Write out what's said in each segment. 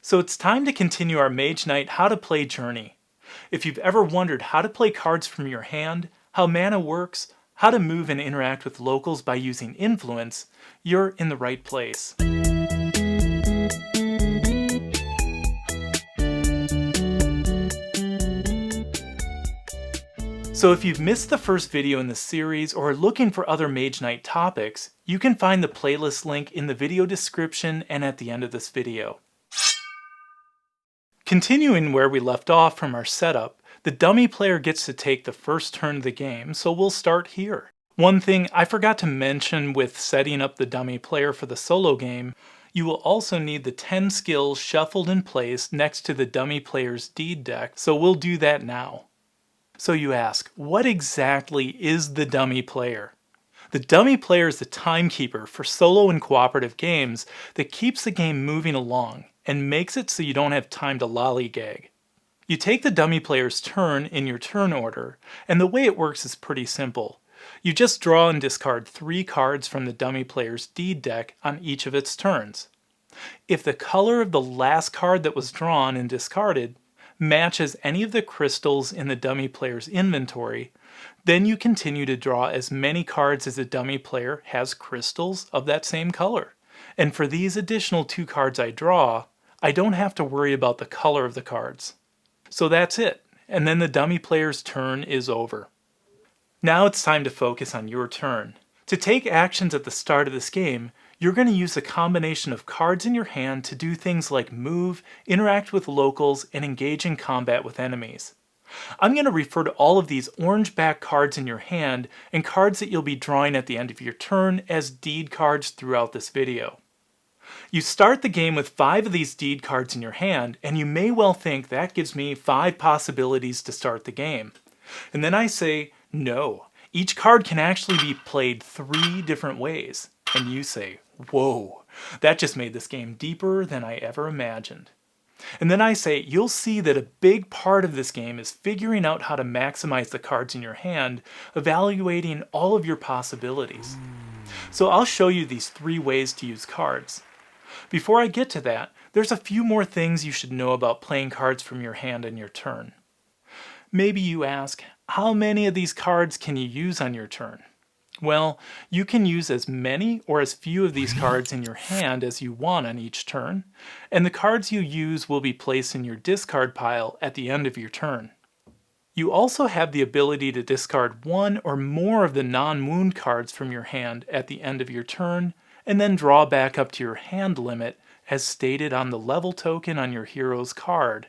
So it's time to continue our Mage Knight How to Play journey. If you've ever wondered how to play cards from your hand, how mana works, how to move and interact with locals by using influence, you're in the right place. So if you've missed the first video in this series or are looking for other Mage Knight topics, you can find the playlist link in the video description and at the end of this video. Continuing where we left off from our setup, the dummy player gets to take the first turn of the game, so we'll start here. One thing I forgot to mention with setting up the dummy player for the solo game, you will also need the 10 skills shuffled in place next to the dummy player's deed deck, so we'll do that now. So you ask, what exactly is the dummy player? The dummy player is the timekeeper for solo and cooperative games that keeps the game moving along and makes it so you don't have time to lollygag. You take the dummy player's turn in your turn order, and the way it works is pretty simple. You just draw and discard 3 cards from the dummy player's deed deck on each of its turns. If the color of the last card that was drawn and discarded matches any of the crystals in the dummy player's inventory, then you continue to draw as many cards as the dummy player has crystals of that same color. And for these additional 2 cards I draw, I don't have to worry about the color of the cards. So that's it, and then the dummy player's turn is over. Now it's time to focus on your turn. To take actions at the start of this game, you're going to use a combination of cards in your hand to do things like move, interact with locals, and engage in combat with enemies. I'm going to refer to all of these orange back cards in your hand and cards that you'll be drawing at the end of your turn as deed cards throughout this video. You start the game with 5 of these deed cards in your hand, and you may well think that gives me 5 possibilities to start the game. And then I say, no, each card can actually be played 3 different ways. And you say, whoa, that just made this game deeper than I ever imagined. And then I say, you'll see that a big part of this game is figuring out how to maximize the cards in your hand, evaluating all of your possibilities. So I'll show you these 3 ways to use cards. Before I get to that, there's a few more things you should know about playing cards from your hand on your turn. Maybe you ask, how many of these cards can you use on your turn? Well, you can use as many or as few of these cards in your hand as you want on each turn, and the cards you use will be placed in your discard pile at the end of your turn. You also have the ability to discard 1 or more of the non-wound cards from your hand at the end of your turn, and then draw back up to your hand limit as stated on the level token on your hero's card.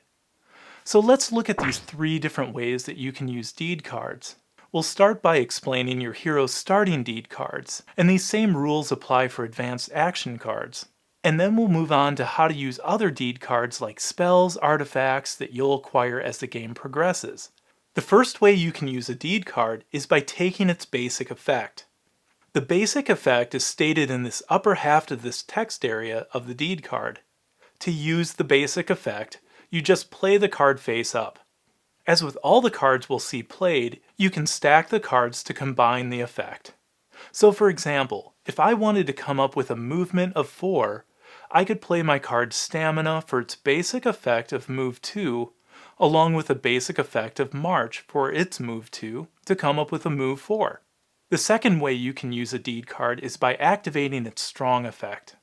So let's look at these 3 different ways that you can use deed cards. We'll start by explaining your hero's starting deed cards, and these same rules apply for advanced action cards. And then we'll move on to how to use other deed cards like spells, artifacts that you'll acquire as the game progresses. The first way you can use a deed card is by taking its basic effect. The basic effect is stated in this upper half of this text area of the deed card. To use the basic effect, you just play the card face up. As with all the cards we'll see played, you can stack the cards to combine the effect. So for example, if I wanted to come up with a movement of 4, I could play my card Stamina for its basic effect of move 2, along with a basic effect of March for its move 2 to come up with a move 4. The second way you can use a deed card is by activating its strong effect.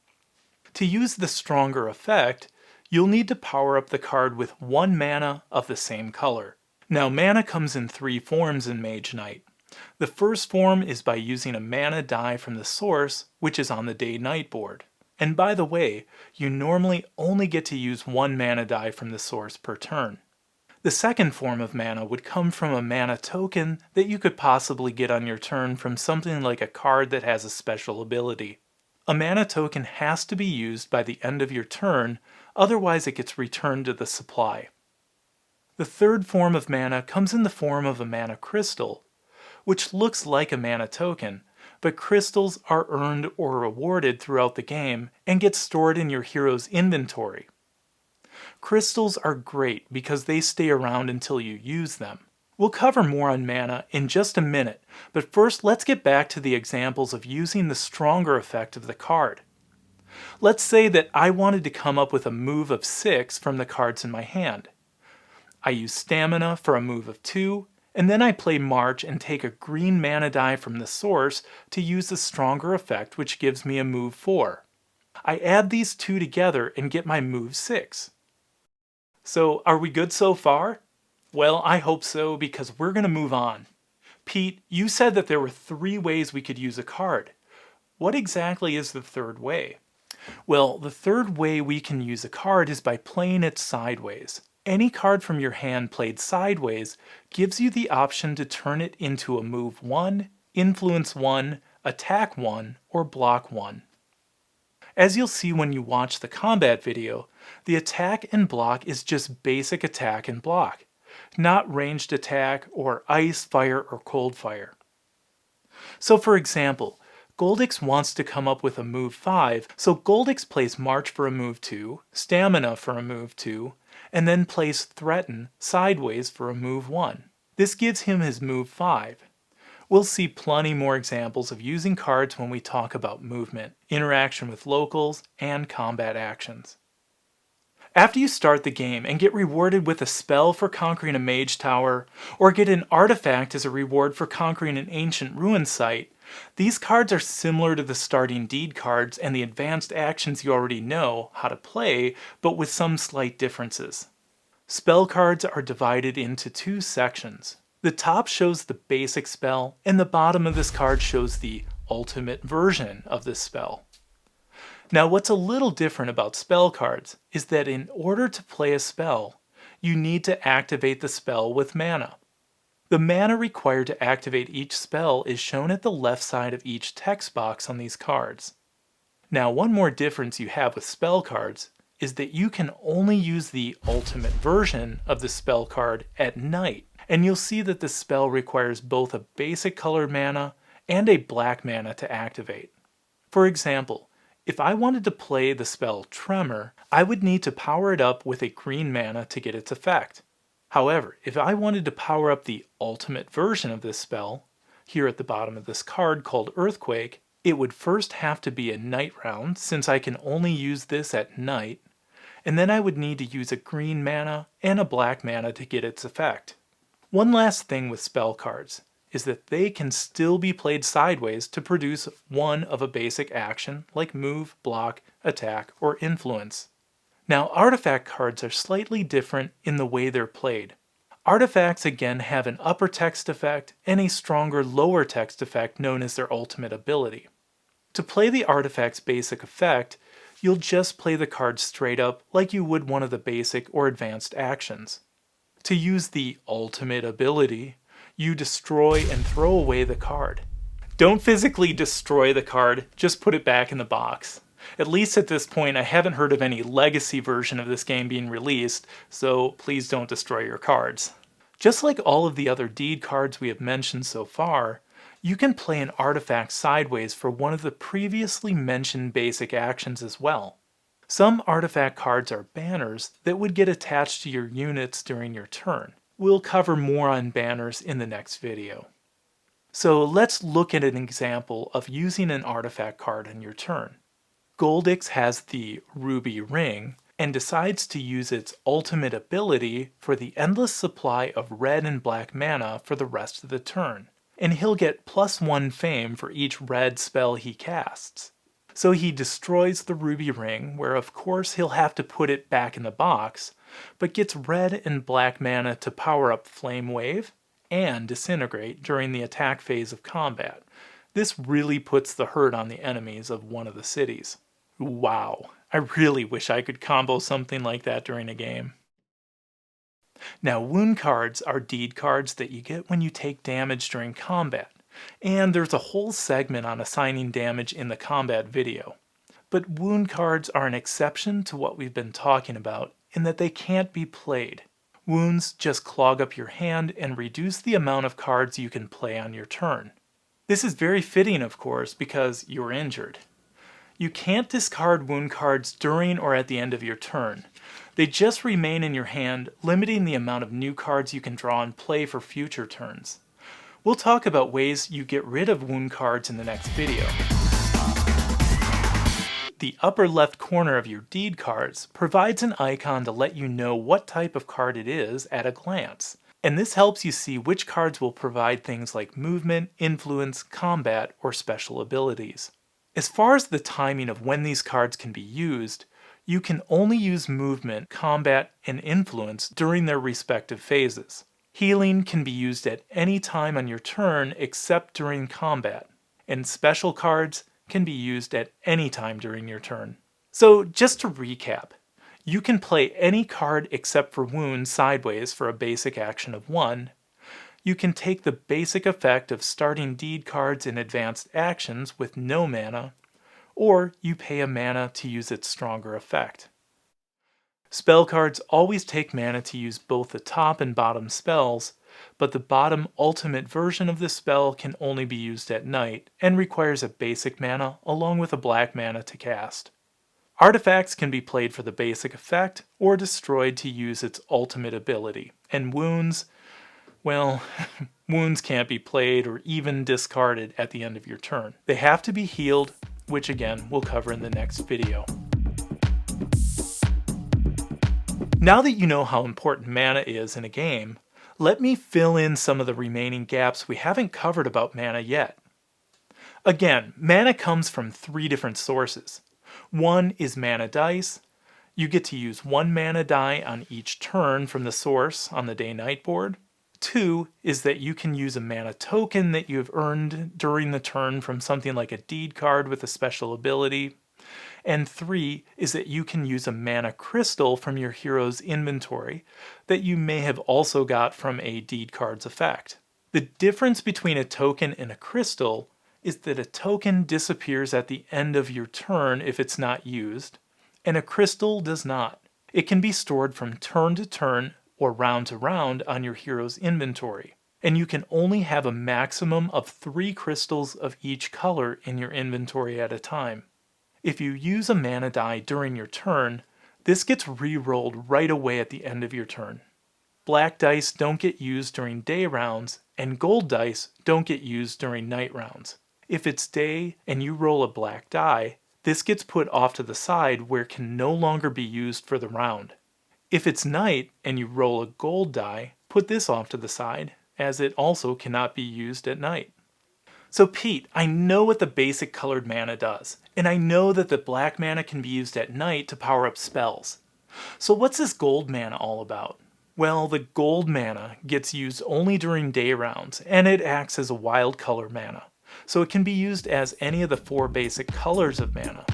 To use the stronger effect, you'll need to power up the card with 1 mana of the same color. Now mana comes in 3 forms in Mage Knight. The first form is by using a mana die from the source, which is on the day-night board. And by the way, you normally only get to use 1 mana die from the source per turn. The second form of mana would come from a mana token that you could possibly get on your turn from something like a card that has a special ability. A mana token has to be used by the end of your turn, otherwise it gets returned to the supply. The third form of mana comes in the form of a mana crystal, which looks like a mana token, but crystals are earned or rewarded throughout the game and get stored in your hero's inventory. Crystals are great because they stay around until you use them. We'll cover more on mana in just a minute, but first let's get back to the examples of using the stronger effect of the card. Let's say that I wanted to come up with a move of 6 from the cards in my hand. I use Stamina for a move of 2, and then I play March and take a green mana die from the source to use the stronger effect, which gives me a move 4. I add these two together and get my move 6. So are we good so far? Well, I hope so, because we're going to move on. Pete, you said that there were 3 ways we could use a card. What exactly is the third way? Well, the third way we can use a card is by playing it sideways. Any card from your hand played sideways gives you the option to turn it into a move 1, influence 1, attack 1, or block 1. As you'll see when you watch the combat video, the attack and block is just basic attack and block, not ranged attack or ice, fire, or cold fire. So for example, Goldix wants to come up with a move 5, so Goldix plays March for a move 2, Stamina for a move 2, and then plays Threaten sideways for a move 1. This gives him his move 5. We'll see plenty more examples of using cards when we talk about movement, interaction with locals, and combat actions. After you start the game and get rewarded with a spell for conquering a mage tower, or get an artifact as a reward for conquering an ancient ruin site, these cards are similar to the starting deed cards and the advanced actions you already know how to play, but with some slight differences. Spell cards are divided into 2 sections. The top shows the basic spell, and the bottom of this card shows the ultimate version of this spell. Now, what's a little different about spell cards is that in order to play a spell, you need to activate the spell with mana. The mana required to activate each spell is shown at the left side of each text box on these cards. Now, one more difference you have with spell cards is that you can only use the ultimate version of the spell card at night, and you'll see that the spell requires both a basic colored mana and a black mana to activate. For example, if I wanted to play the spell Tremor, I would need to power it up with a green mana to get its effect. However, if I wanted to power up the ultimate version of this spell, here at the bottom of this card called Earthquake, it would first have to be a night round since I can only use this at night, and then I would need to use a green mana and a black mana to get its effect. One last thing with spell cards is that they can still be played sideways to produce one of a basic action like move, block, attack, or influence. Now, artifact cards are slightly different in the way they're played. Artifacts again have an upper text effect and a stronger lower text effect known as their ultimate ability. To play the artifact's basic effect, you'll just play the card straight up like you would one of the basic or advanced actions. To use the ultimate ability, you destroy and throw away the card. Don't physically destroy the card, just put it back in the box. At least at this point, I haven't heard of any legacy version of this game being released, so please don't destroy your cards. Just like all of the other deed cards we have mentioned so far, you can play an artifact sideways for one of the previously mentioned basic actions as well. Some artifact cards are banners that would get attached to your units during your turn. We'll cover more on banners in the next video. So let's look at an example of using an artifact card in your turn. Goldix has the Ruby Ring and decides to use its ultimate ability for the endless supply of red and black mana for the rest of the turn, and he'll get +1 fame for each red spell he casts. So he destroys the Ruby Ring, where of course he'll have to put it back in the box, but gets red and black mana to power up Flame Wave and Disintegrate during the attack phase of combat. This really puts the hurt on the enemies of one of the cities. Wow, I really wish I could combo something like that during a game. Now, wound cards are deed cards that you get when you take damage during combat, and there's a whole segment on assigning damage in the combat video. But wound cards are an exception to what we've been talking about in that they can't be played. Wounds just clog up your hand and reduce the amount of cards you can play on your turn. This is very fitting, of course, because you're injured. You can't discard wound cards during or at the end of your turn. They just remain in your hand, limiting the amount of new cards you can draw and play for future turns. We'll talk about ways you get rid of wound cards in the next video. The upper left corner of your deed cards provides an icon to let you know what type of card it is at a glance, and this helps you see which cards will provide things like movement, influence, combat, or special abilities. As far as the timing of when these cards can be used, you can only use movement, combat, and influence during their respective phases. Healing can be used at any time on your turn except during combat, and special cards can be used at any time during your turn. So just to recap, you can play any card except for wounds sideways for a basic action of 1. You can take the basic effect of starting deed cards in advanced actions with no mana, or you pay a mana to use its stronger effect. Spell cards always take mana to use both the top and bottom spells, but the bottom ultimate version of the spell can only be used at night and requires a basic mana along with a black mana to cast. Artifacts can be played for the basic effect or destroyed to use its ultimate ability, and wounds, well, wounds can't be played or even discarded at the end of your turn. They have to be healed, which again we'll cover in the next video. Now that you know how important mana is in a game, let me fill in some of the remaining gaps we haven't covered about mana yet. Again, mana comes from 3 different sources. One is mana dice. You get to use 1 mana die on each turn from the source on the day-night board. 2 is that you can use a mana token that you have earned during the turn from something like a deed card with a special ability. And 3 is that you can use a mana crystal from your hero's inventory that you may have also got from a deed card's effect. The difference between a token and a crystal is that a token disappears at the end of your turn if it's not used, and a crystal does not. It can be stored from turn to turn or round to round on your hero's inventory, and you can only have a maximum of 3 crystals of each color in your inventory at a time. If you use a mana die during your turn, this gets re-rolled right away at the end of your turn. Black dice don't get used during day rounds, and gold dice don't get used during night rounds. If it's day and you roll a black die, this gets put off to the side where it can no longer be used for the round. If it's night and you roll a gold die, put this off to the side, as it also cannot be used at night. So Pete, I know what the basic colored mana does, and I know that the black mana can be used at night to power up spells. So what's this gold mana all about? Well, the gold mana gets used only during day rounds, and it acts as a wild color mana, so it can be used as any of the 4 basic colors of mana.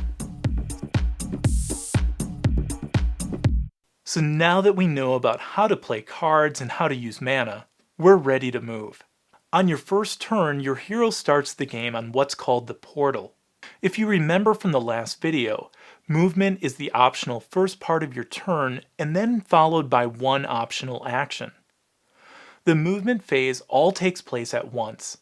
So now that we know about how to play cards and how to use mana, we're ready to move. On your first turn, your hero starts the game on what's called the portal. If you remember from the last video, movement is the optional first part of your turn and then followed by 1 optional action. The movement phase all takes place at once.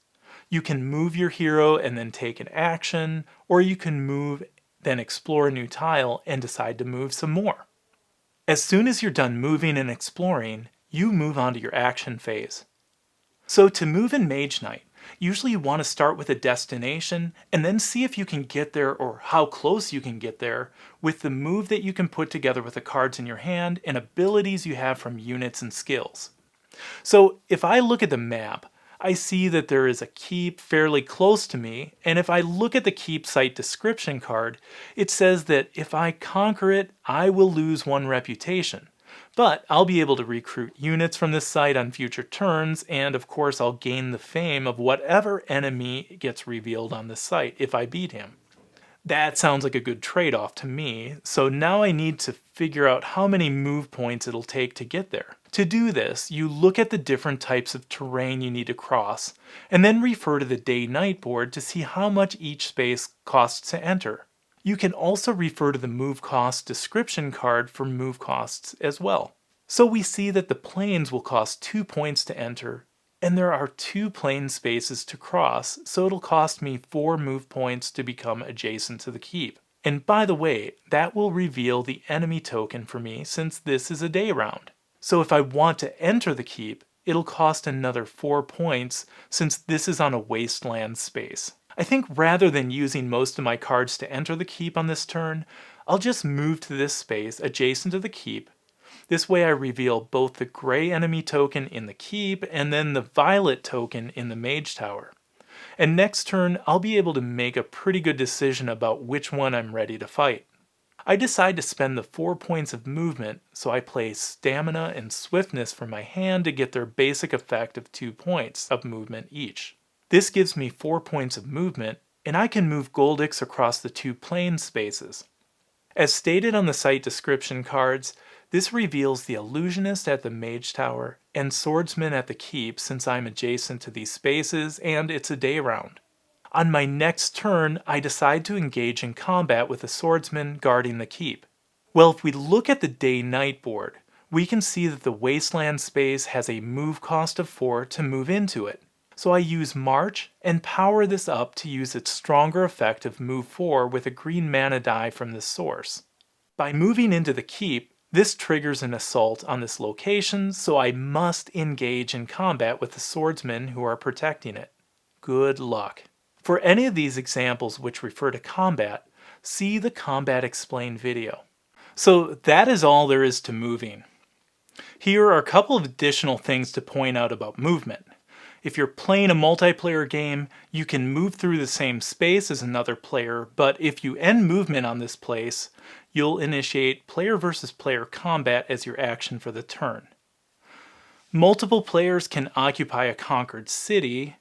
You can move your hero and then take an action, or you can move, then explore a new tile and decide to move some more. As soon as you're done moving and exploring, you move on to your action phase. So to move in Mage Knight, usually you want to start with a destination and then see if you can get there or how close you can get there with the move that you can put together with the cards in your hand and abilities you have from units and skills. So if I look at the map, I see that there is a keep fairly close to me, and if I look at the keep site description card, it says that if I conquer it, I will lose 1 reputation. But I'll be able to recruit units from this site on future turns, and of course I'll gain the fame of whatever enemy gets revealed on this site if I beat him. That sounds like a good trade-off to me, so now I need to figure out how many move points it'll take to get there. To do this, you look at the different types of terrain you need to cross, and then refer to the day-night board to see how much each space costs to enter. You can also refer to the move cost description card for move costs as well. So we see that the plains will cost 2 points to enter, and there are 2 plain spaces to cross, so it'll cost me 4 move points to become adjacent to the keep. And by the way, that will reveal the enemy token for me since this is a day round. So if I want to enter the keep, it'll cost another 4 points since this is on a wasteland space. I think rather than using most of my cards to enter the keep on this turn, I'll just move to this space adjacent to the keep. This way I reveal both the gray enemy token in the keep and then the violet token in the Mage Tower. And next turn, I'll be able to make a pretty good decision about which one I'm ready to fight. I decide to spend the 4 points of movement, so I play Stamina and Swiftness from my hand to get their basic effect of 2 points of movement each. This gives me 4 points of movement, and I can move Goldix across the 2 plane spaces. As stated on the site description cards, this reveals the Illusionist at the Mage Tower and Swordsman at the Keep since I'm adjacent to these spaces and it's a day round. On my next turn, I decide to engage in combat with the Swordsman guarding the Keep. Well, if we look at the Day-Night board, we can see that the Wasteland space has a move cost of 4 to move into it. So I use March and power this up to use its stronger effect of move 4 with a green mana die from this source. By moving into the Keep, this triggers an assault on this location, so I must engage in combat with the swordsmen who are protecting it. Good luck. For any of these examples which refer to combat, see the Combat Explained video. So that is all there is to moving. Here are a couple of additional things to point out about movement. If you're playing a multiplayer game, you can move through the same space as another player, but if you end movement on this place, you'll initiate player versus player combat as your action for the turn. Multiple players can occupy a conquered city,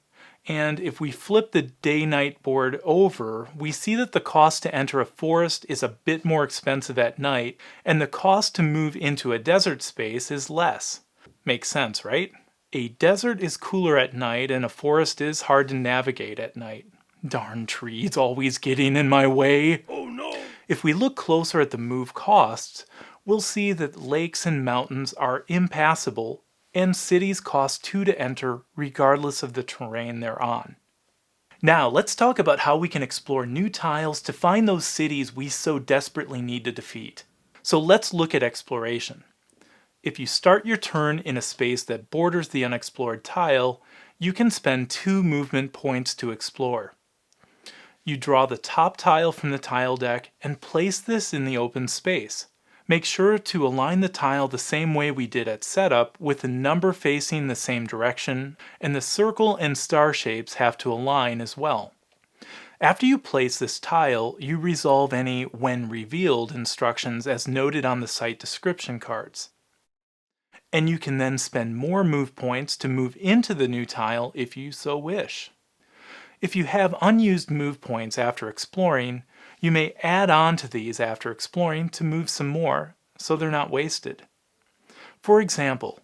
and if we flip the day-night board over, we see that the cost to enter a forest is a bit more expensive at night, and the cost to move into a desert space is less. Makes sense, right? A desert is cooler at night, and a forest is hard to navigate at night. Darn trees always getting in my way. Oh no! If we look closer at the move costs, we'll see that lakes and mountains are impassable, and cities cost 2 to enter regardless of the terrain they're on. Now let's talk about how we can explore new tiles to find those cities we so desperately need to defeat. So let's look at exploration. If you start your turn in a space that borders the unexplored tile, you can spend 2 movement points to explore. You draw the top tile from the tile deck and place this in the open space. Make sure to align the tile the same way we did at setup, with the number facing the same direction, and the circle and star shapes have to align as well. After you place this tile, you resolve any "when revealed" instructions as noted on the site description cards. And you can then spend more move points to move into the new tile if you so wish. If you have unused move points after exploring, you may add on to these after exploring to move some more, so they're not wasted. For example,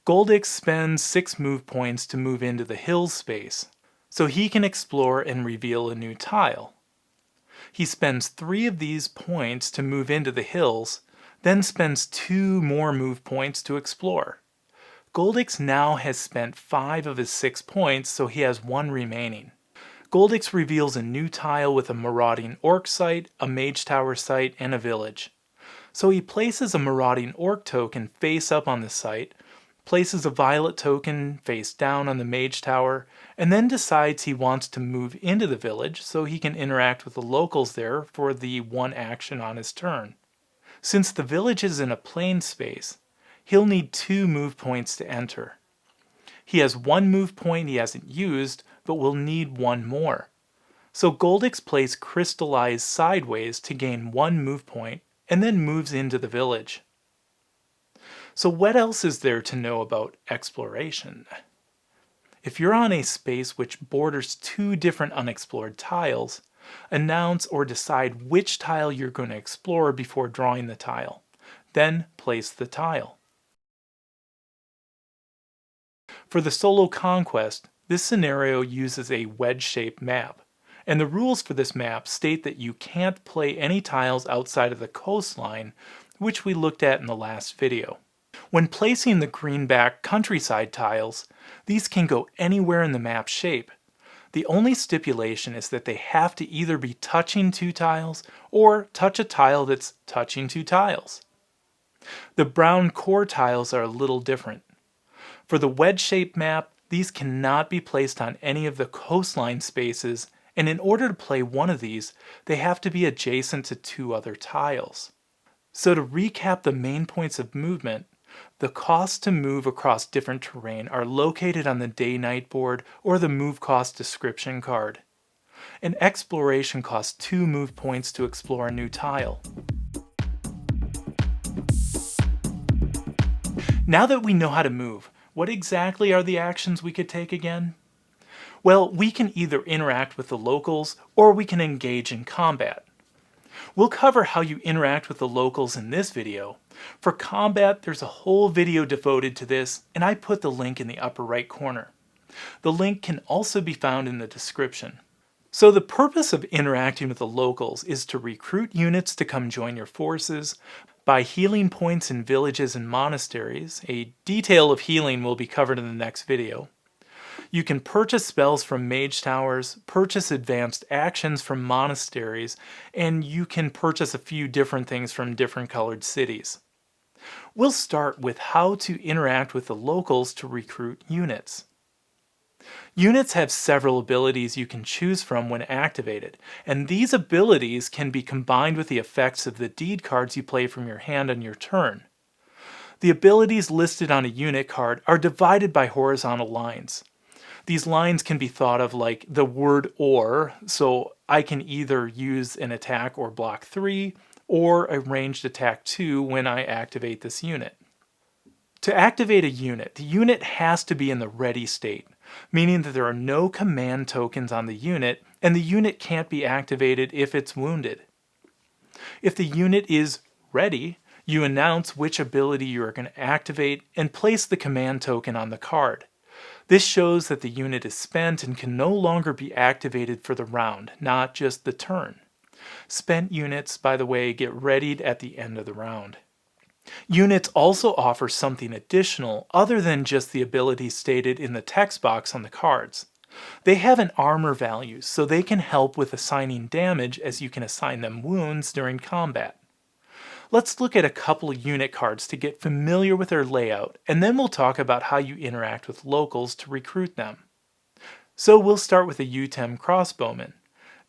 Goldix spends 6 move points to move into the hills space, so he can explore and reveal a new tile. He spends 3 of these points to move into the hills, then spends 2 more move points to explore. Goldix now has spent 5 of his 6 points, so he has 1 remaining. Goldix reveals a new tile with a marauding orc site, a mage tower site, and a village. So he places a marauding orc token face up on the site, places a violet token face down on the mage tower, and then decides he wants to move into the village so he can interact with the locals there for the 1 action on his turn. Since the village is in a plain space, he'll need 2 move points to enter. He has 1 move point he hasn't used, but will need 1 more. So Goldix plays Crystallize sideways to gain 1 move point, and then moves into the village. So what else is there to know about exploration? If you're on a space which borders 2 different unexplored tiles, announce or decide which tile you're going to explore before drawing the tile. Then place the tile. For the solo conquest, this scenario uses a wedge-shaped map, and the rules for this map state that you can't play any tiles outside of the coastline, which we looked at in the last video. When placing the greenback countryside tiles, these can go anywhere in the map shape. The only stipulation is that they have to either be touching 2 tiles or touch a tile that's touching 2 tiles. The brown core tiles are a little different. For the wedge-shaped map, these cannot be placed on any of the coastline spaces and in order to play one of these, they have to be adjacent to 2 other tiles. So to recap the main points of movement, the costs to move across different terrain are located on the day-night board or the move cost description card. An exploration costs 2 move points to explore a new tile. Now that we know how to move, what exactly are the actions we could take again? Well, we can either interact with the locals or we can engage in combat. We'll cover how you interact with the locals in this video. For combat, there's a whole video devoted to this, and I put the link in the upper right corner. The link can also be found in the description. So the purpose of interacting with the locals is to recruit units to come join your forces, buy healing points in villages and monasteries. A detail of healing will be covered in the next video. You can purchase spells from mage towers, purchase advanced actions from monasteries, and you can purchase a few different things from different colored cities. We'll start with how to interact with the locals to recruit units. Units have several abilities you can choose from when activated, and these abilities can be combined with the effects of the deed cards you play from your hand on your turn. The abilities listed on a unit card are divided by horizontal lines. These lines can be thought of like the word or, so I can either use an attack or block 3, or a ranged attack 2 when I activate this unit. To activate a unit, the unit has to be in the ready state, meaning that there are no command tokens on the unit, and the unit can't be activated if it's wounded. If the unit is ready, you announce which ability you are going to activate and place the command token on the card. This shows that the unit is spent and can no longer be activated for the round, not just the turn. Spent units, by the way, get readied at the end of the round. Units also offer something additional other than just the abilities stated in the text box on the cards. They have an armor value, so they can help with assigning damage as you can assign them wounds during combat. Let's look at a couple of unit cards to get familiar with their layout, and then we'll talk about how you interact with locals to recruit them. So we'll start with a UTEM crossbowman.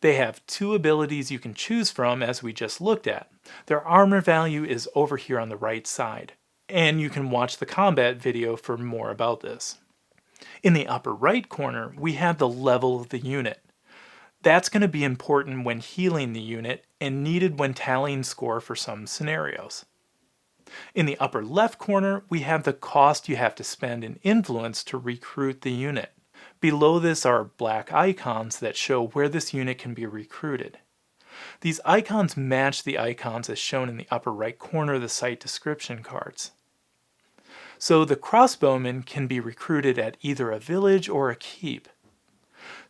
They have 2 abilities you can choose from, as we just looked at. Their armor value is over here on the right side, and you can watch the combat video for more about this. In the upper right corner, we have the level of the unit. That's going to be important when healing the unit and needed when tallying score for some scenarios. In the upper left corner, we have the cost you have to spend in influence to recruit the unit. Below this are black icons that show where this unit can be recruited. These icons match the icons as shown in the upper right corner of the site description cards. So the crossbowman can be recruited at either a village or a keep.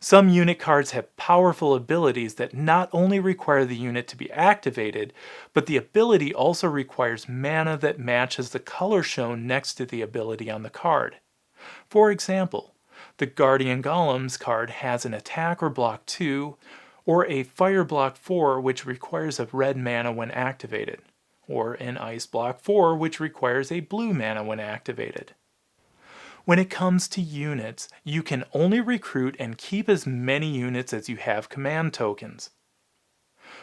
Some unit cards have powerful abilities that not only require the unit to be activated, but the ability also requires mana that matches the color shown next to the ability on the card. For example, the Guardian Golems card has an attack or block 2, or a fire block 4 which requires a red mana when activated, or an ice block 4 which requires a blue mana when activated. When it comes to units, you can only recruit and keep as many units as you have command tokens.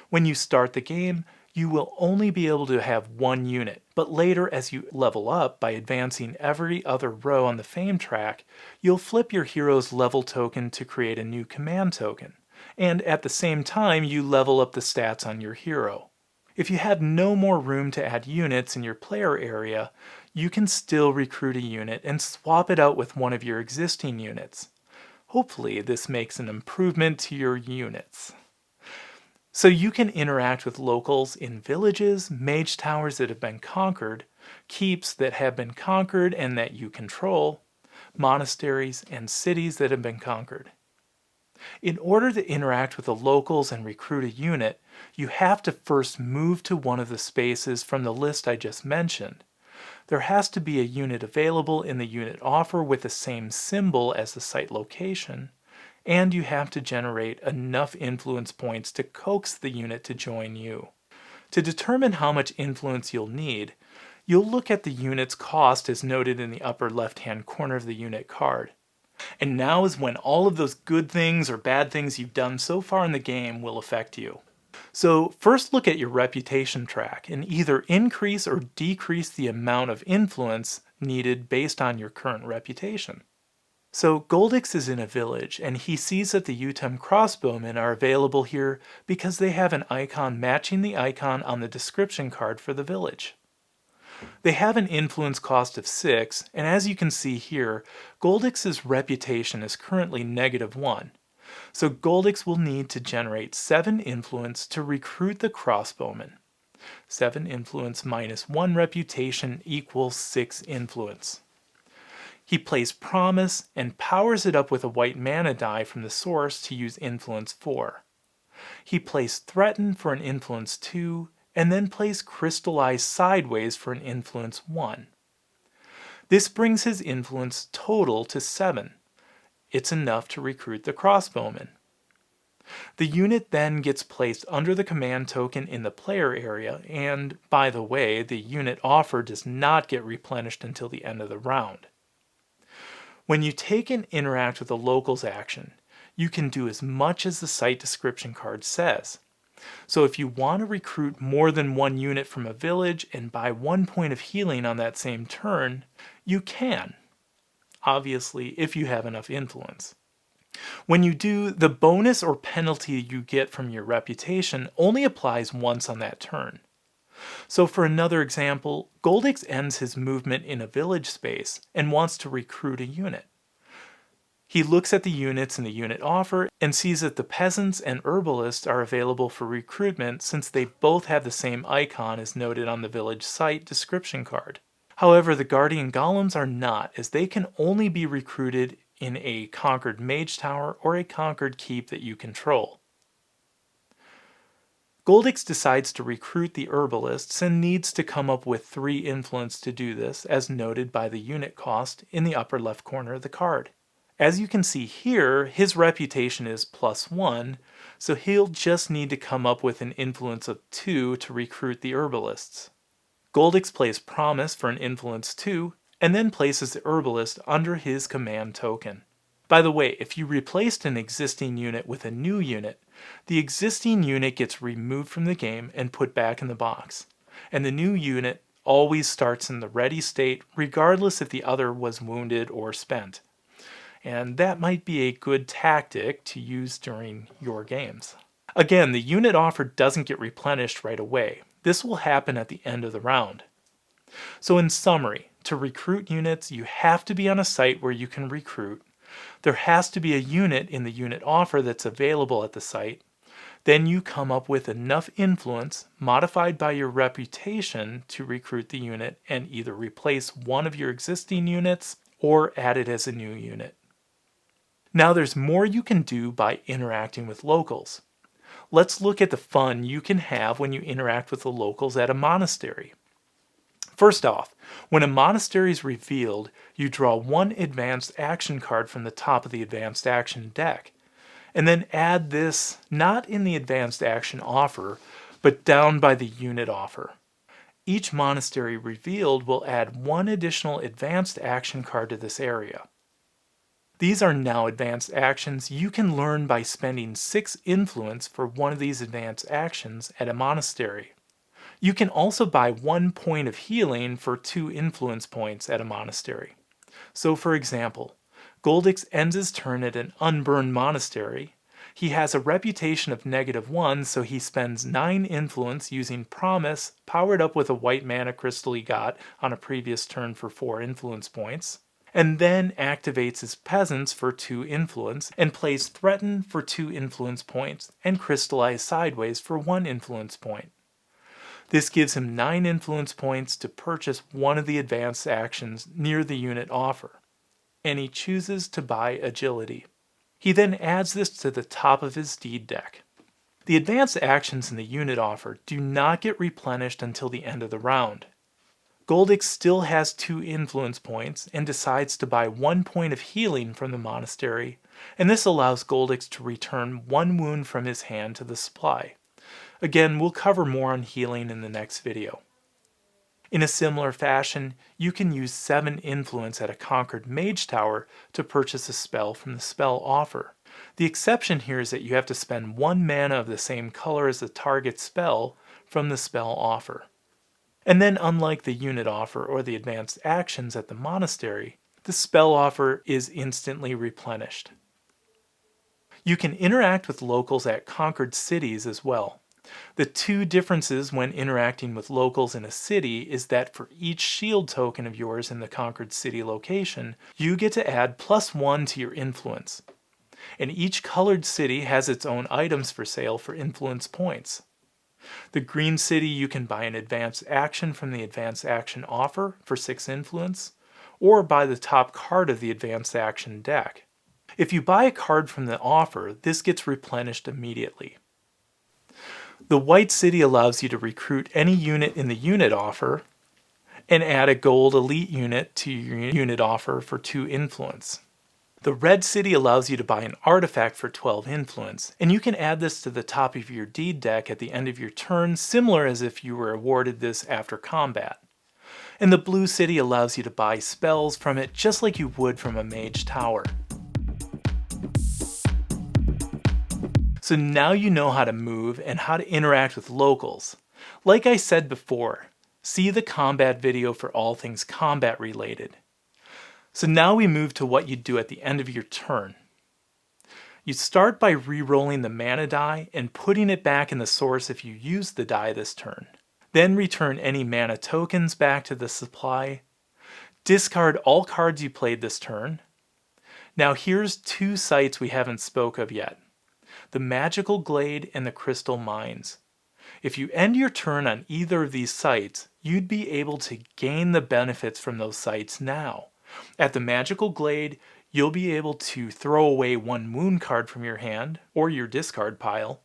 When you start the game, you will only be able to have 1 unit, but later as you level up by advancing every other row on the fame track, you'll flip your hero's level token to create a new command token, and at the same time you level up the stats on your hero. If you have no more room to add units in your player area, you can still recruit a unit and swap it out with one of your existing units. Hopefully this makes an improvement to your units. So you can interact with locals in villages, mage towers that have been conquered, keeps that have been conquered and that you control, monasteries, and cities that have been conquered. In order to interact with the locals and recruit a unit, you have to first move to one of the spaces from the list I just mentioned. There has to be a unit available in the unit offer with the same symbol as the site location, and you have to generate enough influence points to coax the unit to join you. To determine how much influence you'll need, you'll look at the unit's cost as noted in the upper left-hand corner of the unit card. And now is when all of those good things or bad things you've done so far in the game will affect you. So first look at your reputation track and either increase or decrease the amount of influence needed based on your current reputation. So Goldix is in a village and he sees that the Utem crossbowmen are available here because they have an icon matching the icon on the description card for the village. They have an influence cost of 6, and as you can see here, Goldix's reputation is currently -1. So Goldix will need to generate 7 influence to recruit the crossbowmen. 7 influence minus 1 reputation equals 6 influence. He plays Promise and powers it up with a white mana die from the source to use influence 4. He plays Threaten for an influence 2, and then plays Crystallize Sideways for an influence 1. This brings his influence total to 7. It's enough to recruit the crossbowmen. The unit then gets placed under the command token in the player area, and by the way, the unit offer does not get replenished until the end of the round. When you take and interact with the locals action, you can do as much as the site description card says. So if you want to recruit more than one unit from a village and buy 1 point of healing on that same turn, you can. Obviously, if you have enough influence. When you do, the bonus or penalty you get from your reputation only applies once on that turn. So for another example, Goldix ends his movement in a village space and wants to recruit a unit. He looks at the units in the unit offer and sees that the peasants and herbalists are available for recruitment since they both have the same icon as noted on the village site description card. However, the guardian golems are not, as they can only be recruited in a conquered mage tower or a conquered keep that you control. Goldix decides to recruit the herbalists and needs to come up with 3 influence to do this, as noted by the unit cost in the upper left corner of the card. As you can see here, his reputation is +1, so he'll just need to come up with an influence of 2 to recruit the herbalists. Goldix plays Promise for an influence 2, and then places the herbalist under his command token. By the way, if you replaced an existing unit with a new unit, the existing unit gets removed from the game and put back in the box, and the new unit always starts in the ready state regardless if the other was wounded or spent. And that might be a good tactic to use during your games. Again, the unit offer doesn't get replenished right away. This will happen at the end of the round. So in summary, to recruit units, you have to be on a site where you can recruit. There has to be a unit in the unit offer that's available at the site. Then you come up with enough influence modified by your reputation to recruit the unit and either replace one of your existing units or add it as a new unit. Now there's more you can do by interacting with locals. Let's look at the fun you can have when you interact with the locals at a monastery. First off, when a monastery is revealed, you draw 1 advanced action card from the top of the advanced action deck, and then add this not in the advanced action offer, but down by the unit offer. Each monastery revealed will add 1 additional advanced action card to this area. These are now advanced actions you can learn by spending 6 influence for one of these advanced actions at a monastery. You can also buy 1 point of healing for 2 influence points at a monastery. So for example, Goldix ends his turn at an unburned monastery. He has a reputation of -1, so he spends 9 influence using Promise, powered up with a white mana crystal he got on a previous turn for 4 influence points, and then activates his peasants for 2 influence, and plays Threaten for 2 influence points, and Crystallize Sideways for 1 influence point. This gives him 9 influence points to purchase one of the advanced actions near the unit offer, and he chooses to buy Agility. He then adds this to the top of his deed deck. The advanced actions in the unit offer do not get replenished until the end of the round. Goldix still has 2 influence points and decides to buy 1 point of healing from the monastery, and this allows Goldix to return 1 wound from his hand to the supply. Again, we'll cover more on healing in the next video. In a similar fashion, you can use 7 influence at a conquered mage tower to purchase a spell from the spell offer. The exception here is that you have to spend 1 mana of the same color as the target spell from the spell offer. And then, unlike the unit offer or the advanced actions at the monastery, the spell offer is instantly replenished. You can interact with locals at conquered cities as well. The 2 differences when interacting with locals in a city is that for each shield token of yours in the conquered city location, you get to add +1 to your influence. And each colored city has its own items for sale for influence points. The green city, you can buy an advanced action from the advanced action offer for 6 influence, or buy the top card of the advanced action deck. If you buy a card from the offer, this gets replenished immediately. The white city allows you to recruit any unit in the unit offer and add a gold elite unit to your unit offer for 2 influence. The red city allows you to buy an artifact for 12 influence, and you can add this to the top of your deed deck at the end of your turn, similar as if you were awarded this after combat. And the blue city allows you to buy spells from it just like you would from a mage tower. So now you know how to move and how to interact with locals. Like I said before, see the combat video for all things combat related. So now we move to what you do at the end of your turn. You start by re-rolling the mana die and putting it back in the source if you used the die this turn. Then return any mana tokens back to the supply. Discard all cards you played this turn. Now here's 2 sites we haven't spoke of yet. The Magical Glade and the Crystal Mines. If you end your turn on either of these sites, you'd be able to gain the benefits from those sites now. At the Magical Glade, you'll be able to throw away 1 wound card from your hand, or your discard pile.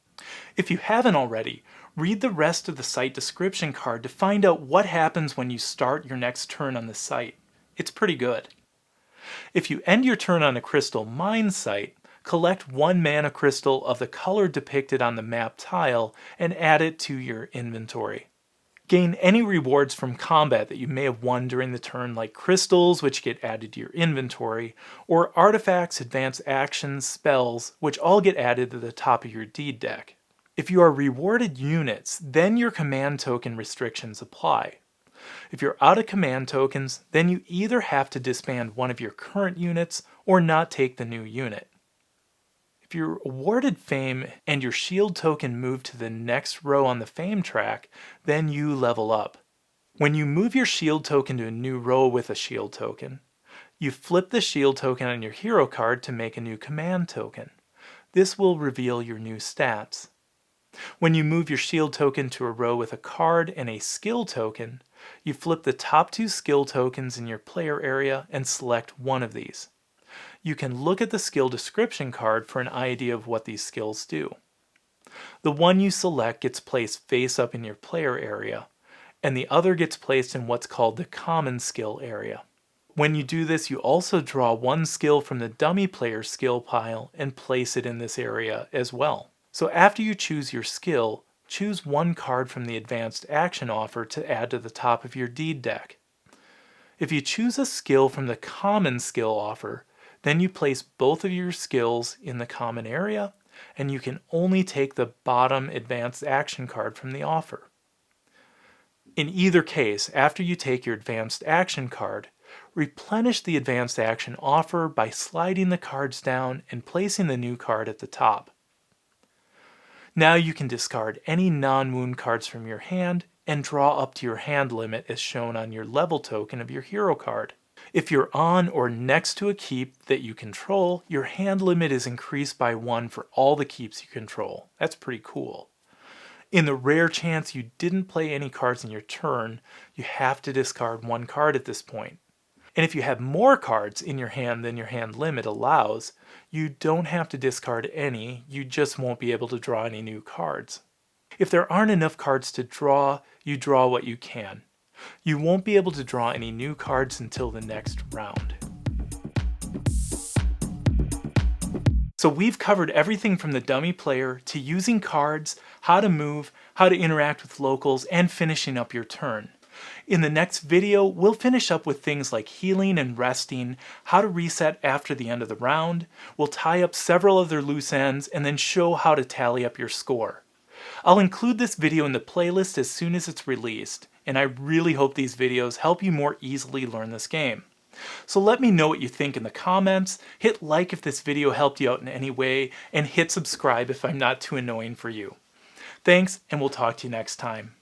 If you haven't already, read the rest of the site description card to find out what happens when you start your next turn on the site. It's pretty good. If you end your turn on the Crystal Mines site, collect 1 mana crystal of the color depicted on the map tile and add it to your inventory. Gain any rewards from combat that you may have won during the turn, like crystals, which get added to your inventory, or artifacts, advanced actions, spells, which all get added to the top of your deed deck. If you are rewarded units, then your command token restrictions apply. If you're out of command tokens, then you either have to disband one of your current units or not take the new unit. If you're awarded fame and your shield token moved to the next row on the fame track, then you level up. When you move your shield token to a new row with a shield token, you flip the shield token on your hero card to make a new command token. This will reveal your new stats. When you move your shield token to a row with a card and a skill token, you flip the top 2 skill tokens in your player area and select one of these. You can look at the skill description card for an idea of what these skills do. The one you select gets placed face up in your player area, and the other gets placed in what's called the common skill area. When you do this, you also draw 1 skill from the dummy player skill pile and place it in this area as well. So after you choose your skill, choose 1 card from the advanced action offer to add to the top of your deed deck. If you choose a skill from the common skill offer, then you place both of your skills in the common area, and you can only take the bottom advanced action card from the offer. In either case, after you take your advanced action card, replenish the advanced action offer by sliding the cards down and placing the new card at the top. Now you can discard any non-wound cards from your hand and draw up to your hand limit as shown on your level token of your hero card. If you're on or next to a keep that you control, your hand limit is increased by 1 for all the keeps you control. That's pretty cool. In the rare chance you didn't play any cards in your turn, you have to discard 1 card at this point. And if you have more cards in your hand than your hand limit allows, you don't have to discard any, you just won't be able to draw any new cards. If there aren't enough cards to draw, you draw what you can. You won't be able to draw any new cards until the next round. So we've covered everything from the dummy player to using cards, how to move, how to interact with locals, and finishing up your turn. In the next video, we'll finish up with things like healing and resting, how to reset after the end of the round, we'll tie up several other loose ends, and then show how to tally up your score. I'll include this video in the playlist as soon as it's released, and I really hope these videos help you more easily learn this game. So let me know what you think in the comments, hit like if this video helped you out in any way, and hit subscribe if I'm not too annoying for you. Thanks, and we'll talk to you next time.